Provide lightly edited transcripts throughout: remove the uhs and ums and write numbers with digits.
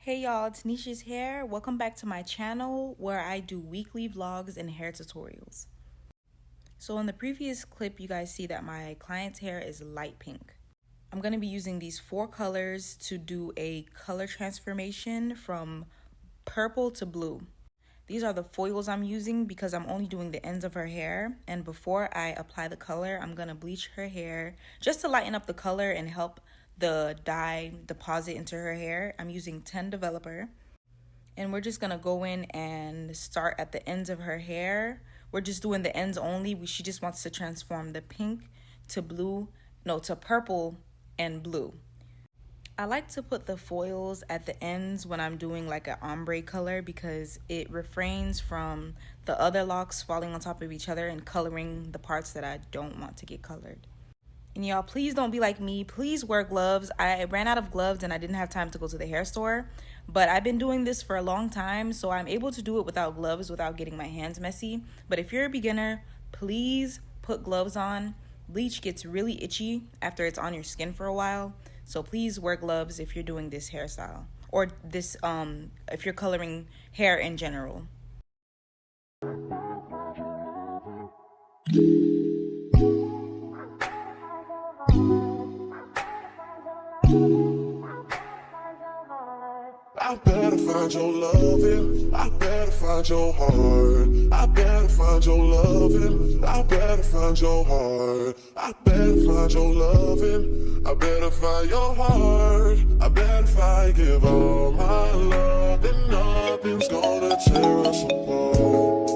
Hey y'all, it's Nisha's here. Welcome back to my channel where I do weekly vlogs and hair tutorials. So in the previous clip, you guys see that my client's hair is light pink. I'm going to be using these 4 colors to do a color transformation from purple to blue. These are the foils I'm using because I'm only doing the ends of her hair. And before I apply the color, I'm going to bleach her hair just to lighten up the color and help the dye deposit into her hair. I'm using 10 Developer. And we're just going to go in and start at the ends of her hair. We're just doing the ends only. She just wants to transform the pink to blue, no, to purple and blue. I like to put the foils at the ends when I'm doing like an ombre color because it refrains from the other locks falling on top of each other and coloring the parts that I don't want to get colored. And y'all, please don't be like me. Please wear gloves. I ran out of gloves and I didn't have time to go to the hair store. But I've been doing this for a long time, so I'm able to do it without gloves without getting my hands messy. But if you're a beginner, please put gloves on. Bleach gets really itchy after it's on your skin for a while. So please wear gloves if you're doing this hairstyle or this if you're coloring hair in general. I better find your loving, I better find your heart. I better find your loving, I better find your heart. I better find your loving, I better find your heart. I better find, give all my love, and nothing's gonna tear us apart.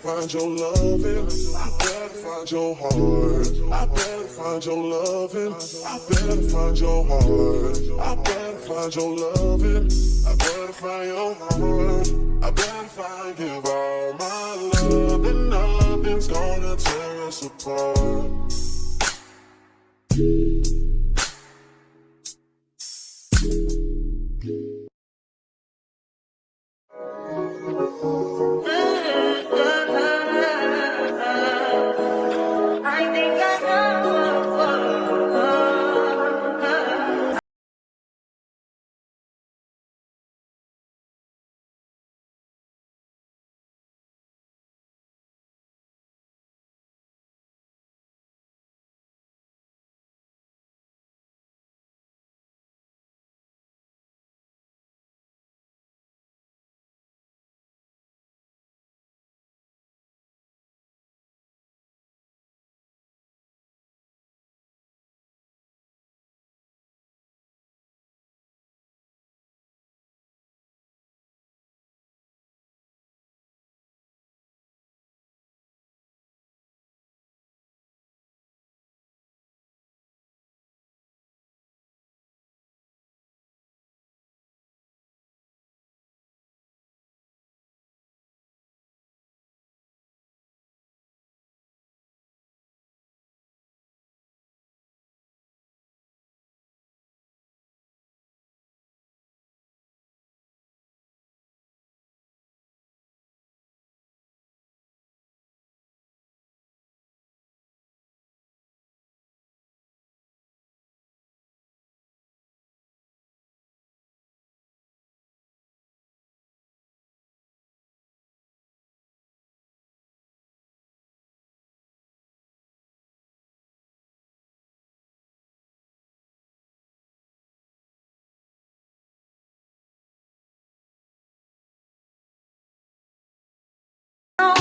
Find your loving, I better find your heart. I better find your loving, I better find your heart. I better find your loving, I better find your heart. I better find, give all my love, and nothing's gonna tear us apart.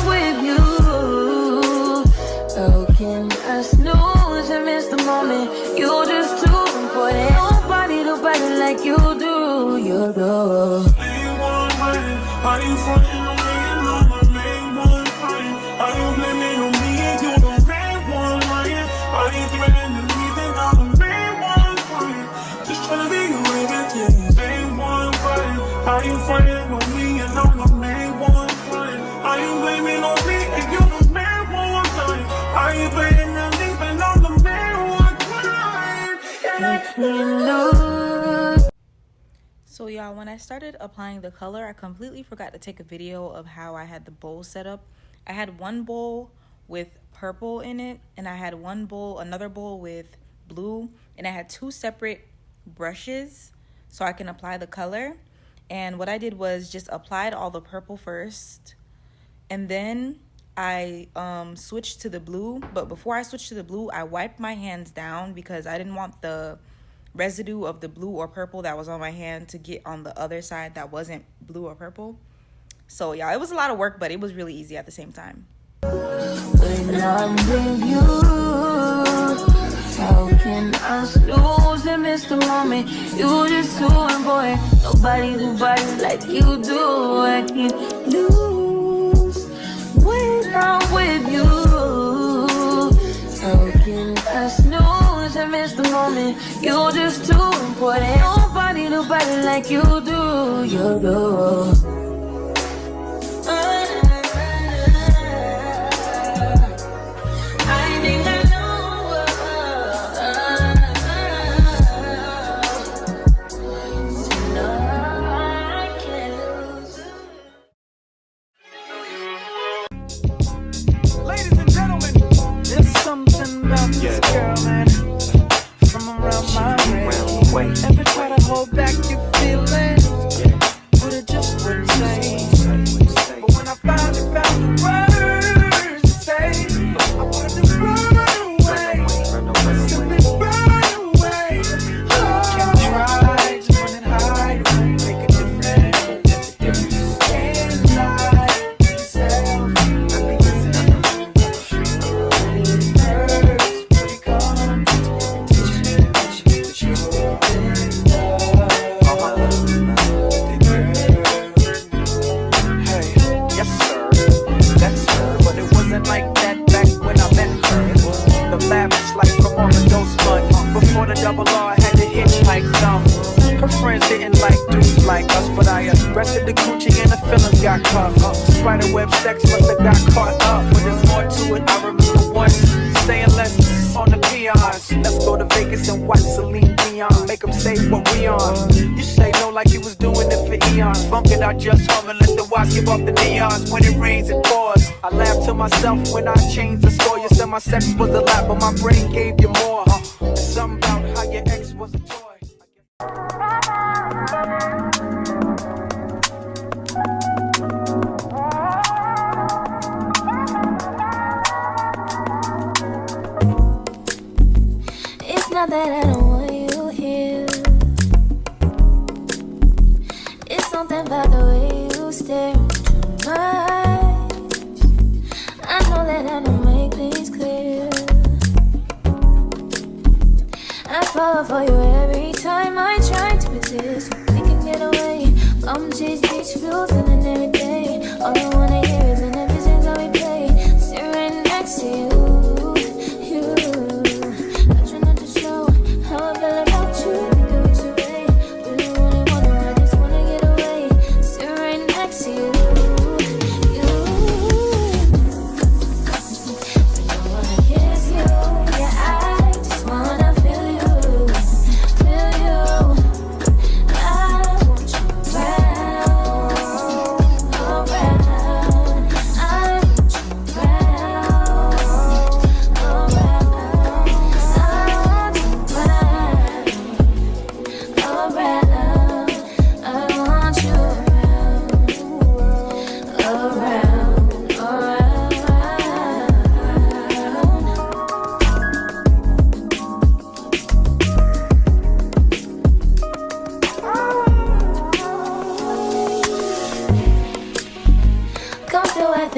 With you, how can I snooze and miss the moment? You're just too important. Nobody do better like you do. You do. Are you frontin' on me and I'm the main one crying? Are you blaming on me and you the main one lying? Are you threatening me then I'm the main one crying? Just tryna be your everything, main one crying. Are you frontin' on me and I'm the main one crying? Are you blaming on me and you the main one crying? Are you blaming on me and I'm the main one crying? You know So y'all, when I started applying the color, I completely forgot to take a video of how I had the bowl set up. I had one bowl with purple in it, and I had another bowl with blue, and I had two separate brushes so I can apply the color. And what I did was just applied all the purple first, and then I switched to the blue. But before I switched to the blue, I wiped my hands down because I didn't want the residue of the blue or purple that was on my hand to get on the other side that wasn't blue or purple. So yeah, it was a lot of work, but it was really easy at the same time. When I'm with you, how can I snooze and miss the moment? You just too important. Nobody do body like you do. I can't lose when I'm with you. How can I snooze and miss the moment? You just too important. Nobody do body like you do. You do. Ever try to hold back your feelings, but it just wouldn't say. But when I finally found the words to say, I wanted to run away, simply run away. Can't try to run and hide, make a difference. Can't lie to yourself. It hurts when it comes to you. Before the double R, I had to hitchhike some. Her friends didn't like dudes like us, but I arrested the coochie and the feelings got caught up. Spiderweb sex must have got caught up, but there's more to it. I remember once saying less on the peons. Let's go to Vegas and watch Celine Dion, make them say what we on. You say no like you was doing it for eons. Funk it, I just hum and let the watch give off the neons. When it rains, it pours. I laugh to myself when I changed the score. You said my sex was a lot, but my brain gave you more. Something about how your ex was a toy. It's not that I don't want you here. It's something about the way you stare into my eyes. I know that I don't make things clear. I fall for you every time I try to resist. We can get away. Come chase beach views and every day. All I wanna hear is an visions that we play. Sit right next to you. I try not to show how I feel about you. Think of what you way. Really wanna, I just wanna get away. Sit right next to you. I wanna kiss you. Yeah, I just wanna feel you.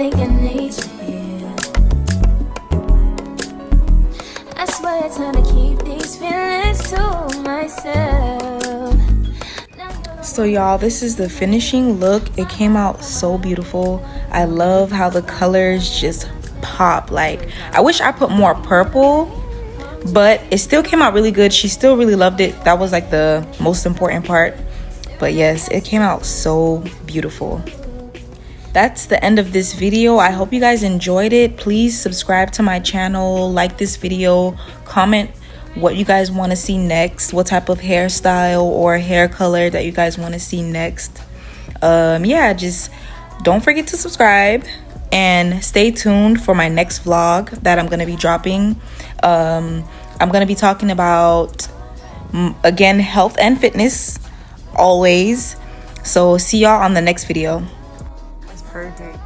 think I need you here. I swear it's time to keep these feelings to myself. So y'all, this is the finishing look. It came out so beautiful. I love how the colors just pop. Like, I wish I put more purple, but it still came out really good. She still really loved it. That was like the most important part. But yes, it came out so beautiful. That's the end of this video. I hope you guys enjoyed it. Please subscribe to my channel, like this video, comment what you guys want to see next, what type of hairstyle or hair color that you guys want to see next. Yeah, just don't forget to subscribe and stay tuned for my next vlog that I'm gonna be dropping. I'm gonna be talking about again, health and fitness always. So see y'all on the next video. That's perfect.